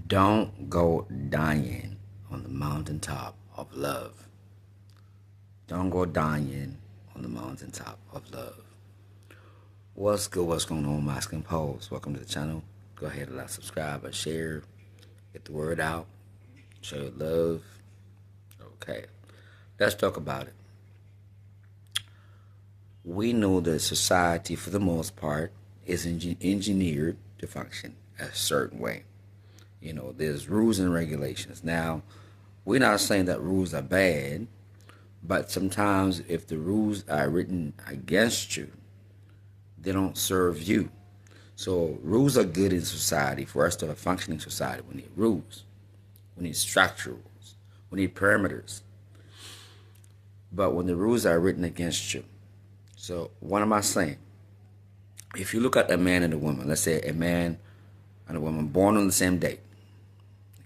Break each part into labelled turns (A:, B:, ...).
A: Don't go dying on the mountaintop of love. Don't go dying on the mountaintop of love. What's good? What's going on, my skin pose? Welcome to the channel. Go ahead and like, subscribe, and share. Get the word out. Show your love. Okay, let's talk about it. We know that society, for the most part, is engineered to function a certain way. There's rules and regulations. Now, we're not saying that rules are bad, but sometimes if the rules are written against you, they don't serve you. So rules are good in society. For us to have a functioning society, we need rules. We need structures. We need parameters. But when the rules are written against you, so what am I saying? If you look at a man and a woman, let's say a man and a woman born on the same date,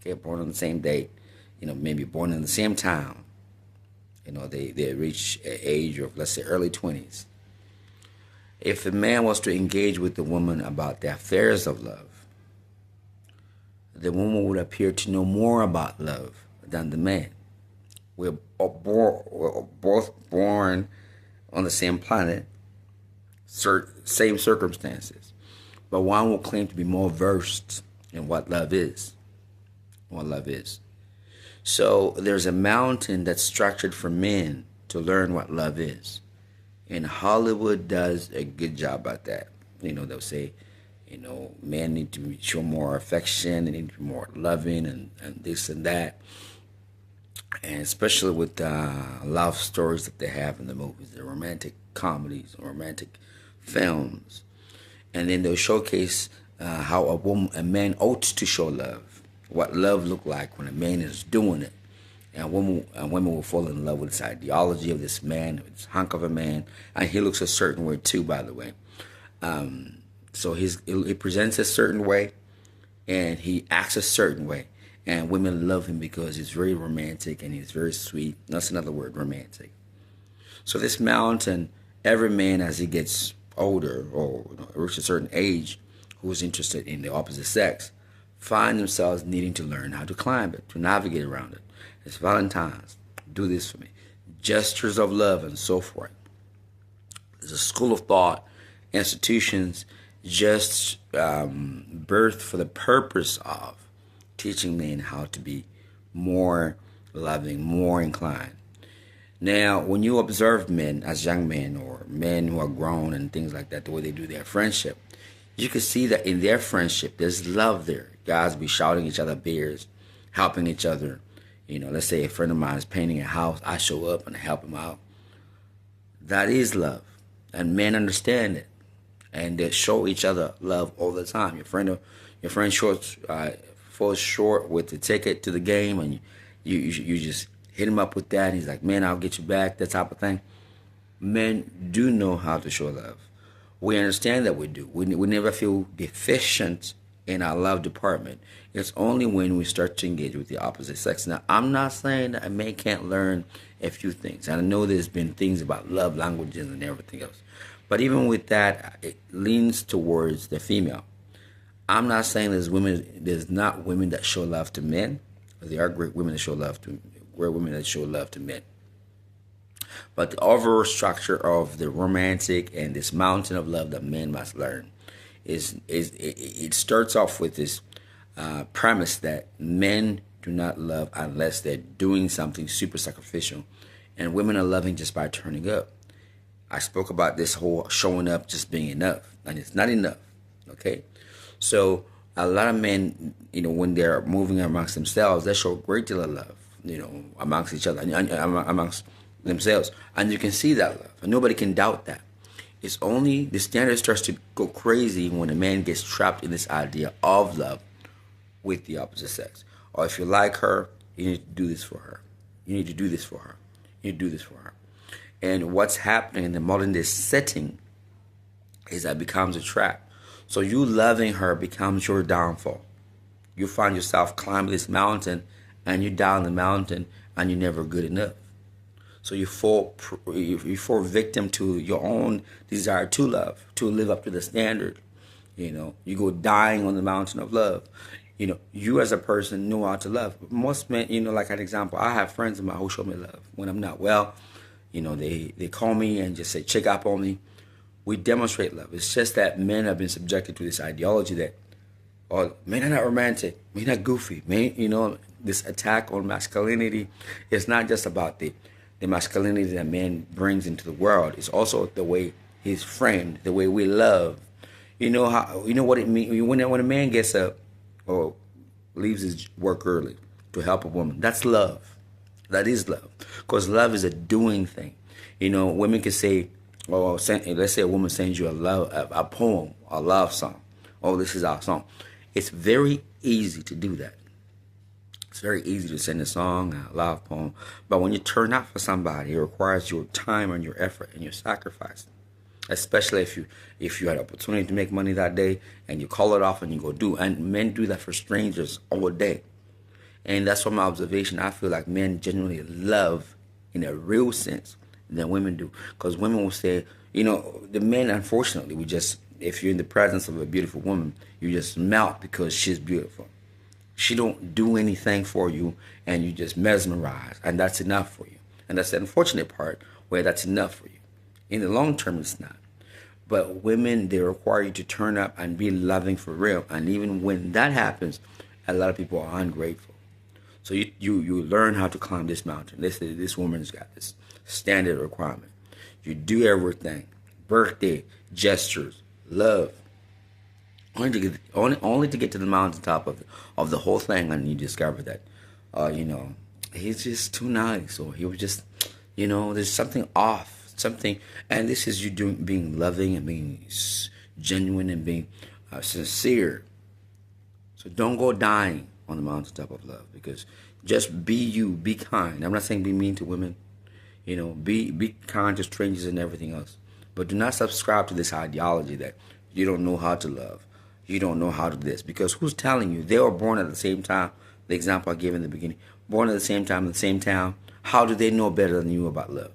A: okay, born on the same date, maybe born in the same town, they reach an age of, let's say, early 20s. If a man was to engage with the woman about the affairs of love, the woman would appear to know more about love than the man. We're both born on the same planet, same circumstances, but one will claim to be more versed in what love is. So there's a mountain that's structured for men to learn what love is. And Hollywood does a good job at that. They'll say, men need to show more affection, they need to be more loving and this and that. And especially with the love stories that they have in the movies, the romantic comedies, romantic films. And then they'll showcase how a man ought to show love, what love look like when a man is doing it. And women will fall in love with this ideology of this man, this hunk of a man, and he looks a certain way too, by the way. So he presents a certain way, and he acts a certain way, and women love him because he's very romantic and he's very sweet. That's another word, romantic. So this mountain, every man as he gets older or reaches a certain age, who is interested in the opposite sex, find themselves needing to learn how to climb it, to navigate around it. It's Valentine's. Do this for me. Gestures of love and so forth. There's a school of thought, institutions just birthed for the purpose of teaching men how to be more loving, more inclined. Now, when you observe men as young men or men who are grown and things like that, the way they do their friendship, you can see that in their friendship, there's love there. Guys be shouting each other beers, helping each other. Let's say a friend of mine is painting a house. I show up and help him out. That is love. And men understand it. And they show each other love all the time. Your friend falls short with the ticket to the game, and you just hit him up with that. And he's like, man, I'll get you back, that type of thing. Men do know how to show love. We understand that we do. We never feel deficient in our love department. It's only when we start to engage with the opposite sex. Now, I'm not saying that a man can't learn a few things. And I know there's been things about love languages and everything else. But even with that, it leans towards the female. I'm not saying there's not women that show love to men. There are great women that show love to men. But the overall structure of the romantic and this mountain of love that men must learn it starts off with this premise that men do not love unless they're doing something super sacrificial, and women are loving just by turning up. I spoke about this whole showing up just being enough, and it's not enough. Okay, so a lot of men, when they're moving amongst themselves, they show a great deal of love, amongst each other, amongst themselves, and you can see that love, and nobody can doubt that. It's only the standard starts to go crazy when a man gets trapped in this idea of love with the opposite sex. Or if you like her, you need to do this for her. You need to do this for her. You need to do this for her. And what's happening in the modern day setting is that it becomes a trap. So you loving her becomes your downfall. You find yourself climbing this mountain, and you're down the mountain, and you're never good enough. So you fall victim to your own desire to love, to live up to the standard. You go dying on the mountain of love. You as a person know how to love. Most men, like an example, I have friends of mine who show me love when I'm not well. They call me and just say, check up on me. We demonstrate love. It's just that men have been subjected to this ideology that, oh, men are not romantic, men are goofy. Men, this attack on masculinity is not just about the masculinity that man brings into the world. It's also the way he's framed, the way we love. You know what it means when a man gets up or leaves his work early to help a woman. That's love. That is love, because love is a doing thing. Women can say, oh, let's say a woman sends you a poem, a love song. Oh, this is our song. It's very easy to do that. It's very easy to send a song, a love poem. But when you turn out for somebody, it requires your time and your effort and your sacrifice. Especially if you had opportunity to make money that day and you call it off and you go do. And men do that for strangers all day. And that's from my observation. I feel like men genuinely love in a real sense than women do. Because women will say, the men, unfortunately, if you're in the presence of a beautiful woman, you just melt because she's beautiful. She don't do anything for you, and you just mesmerize, and that's enough for you. And that's the unfortunate part, where that's enough for you. In the long term, it's not. But women, they require you to turn up and be loving for real. And even when that happens, a lot of people are ungrateful. So you learn how to climb this mountain. This woman's got this standard requirement. You do everything. Birthday, gestures, love. Only to get to the mountaintop of the whole thing, and you discover that, he's just too nice, or he was just, there's something off. Something, and this is you being loving and being genuine and being sincere. So don't go dying on the mountaintop of love, because just be you, be kind. I'm not saying be mean to women, be kind to strangers and everything else. But do not subscribe to this ideology that you don't know how to love, you don't know how to this, because who's telling you? They were born at the same time. The example I gave in the beginning, born at the same time in the same town. How do they know better than you about love?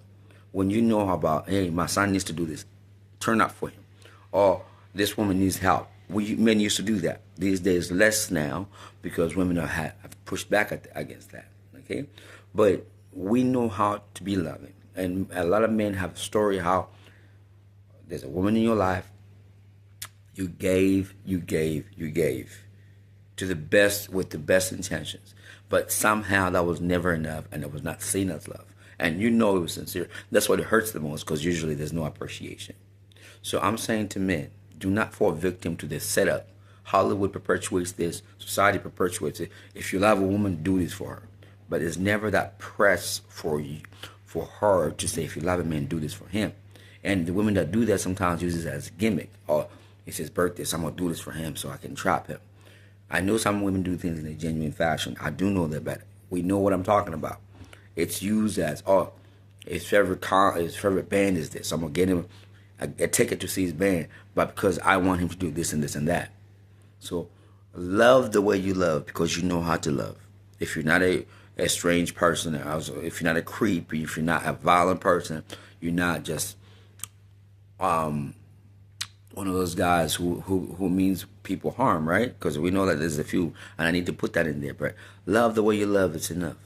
A: When you know about, hey, my son needs to do this, turn up for him. Or this woman needs help. Men used to do that. These days, less now, because women have pushed back against that. Okay? But we know how to be loving. And a lot of men have a story how there's a woman in your life, you gave to the best, with the best intentions. But somehow that was never enough, and it was not seen as love. And it was sincere. That's what it hurts the most, because usually there's no appreciation. So I'm saying to men, do not fall victim to this setup. Hollywood perpetuates this. Society perpetuates it. If you love a woman, do this for her. But it's never that press for her to say, if you love a man, do this for him. And the women that do that sometimes use it as a gimmick. Or it's his birthday, so I'm going to do this for him so I can trap him. I know some women do things in a genuine fashion. I do know that, but we know what I'm talking about. It's used as, his favorite band is this. I'm going to get him a ticket to see his band, but because I want him to do this and this and that. So love the way you love, because you know how to love. If you're not a strange person, if you're not a creep, if you're not a violent person, you're not just one of those guys who means people harm, right? Because we know that there's a few, and I need to put that in there. But love the way you love, it's enough.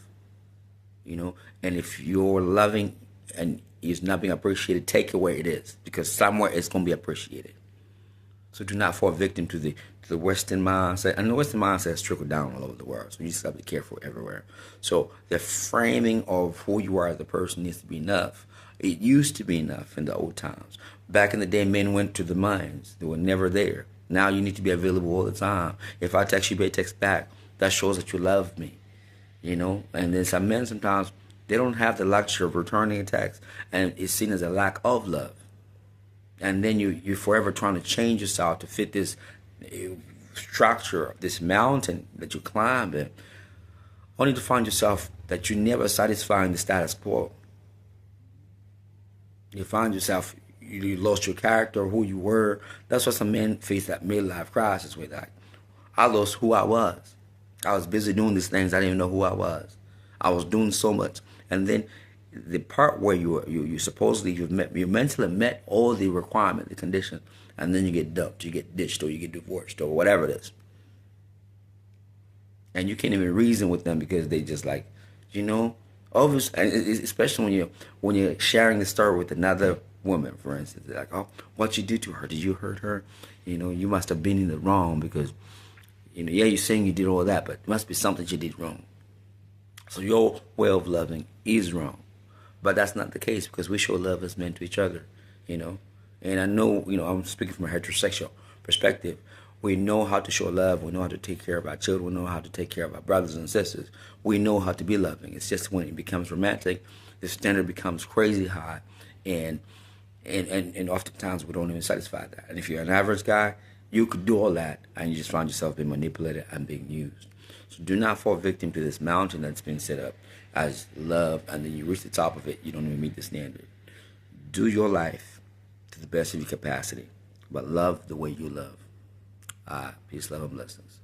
A: And if you're loving and it's not being appreciated, take it where it is, because somewhere it's going to be appreciated. So do not fall victim to the Western mindset. And the Western mindset has trickled down all over the world, so you just have to be careful everywhere. So the framing of who you are as a person needs to be enough. It used to be enough in the old times. Back in the day, men went to the mines. They were never there. Now you need to be available all the time. If I text you, text back. That shows that you love me. And then some men sometimes, they don't have the luxury of returning a text, and it's seen as a lack of love. And then you're forever trying to change yourself to fit this structure of this mountain that you climb in, only to find yourself that you're never satisfying the status quo. You find yourself, you lost your character, who you were. That's why some men face that midlife crisis with, like, I lost who I was. I was busy doing these things. I didn't even know who I was. I was doing so much. And then the part where you supposedly you mentally met all the requirements, the conditions, and then you get dumped, you get ditched, or you get divorced, or whatever it is. and you can't even reason with them because they just like, you know, especially when you're sharing the story with another woman, for instance. They're like, oh, what you did to her? Did you hurt her? You know, you must have been in the wrong because, you know, yeah, you're saying you did all that, but it must be something you did wrong. So your way of loving is wrong. But that's not the case because we show love as men to each other, you know. And I know, you know, I'm speaking from a heterosexual perspective. We know how to show love. We know how to take care of our children. We know how to take care of our brothers and sisters. We know how to be loving. It's just when it becomes romantic, the standard becomes crazy high. And and oftentimes we don't even satisfy that. And if you're an average guy, you could do all that and you just find yourself being manipulated and being used. So do not fall victim to this mountain that's been set up as love, and then you reach the top of it, you don't even meet the standard. Do your life to the best of your capacity, but love the way you love. Peace, love, and blessings.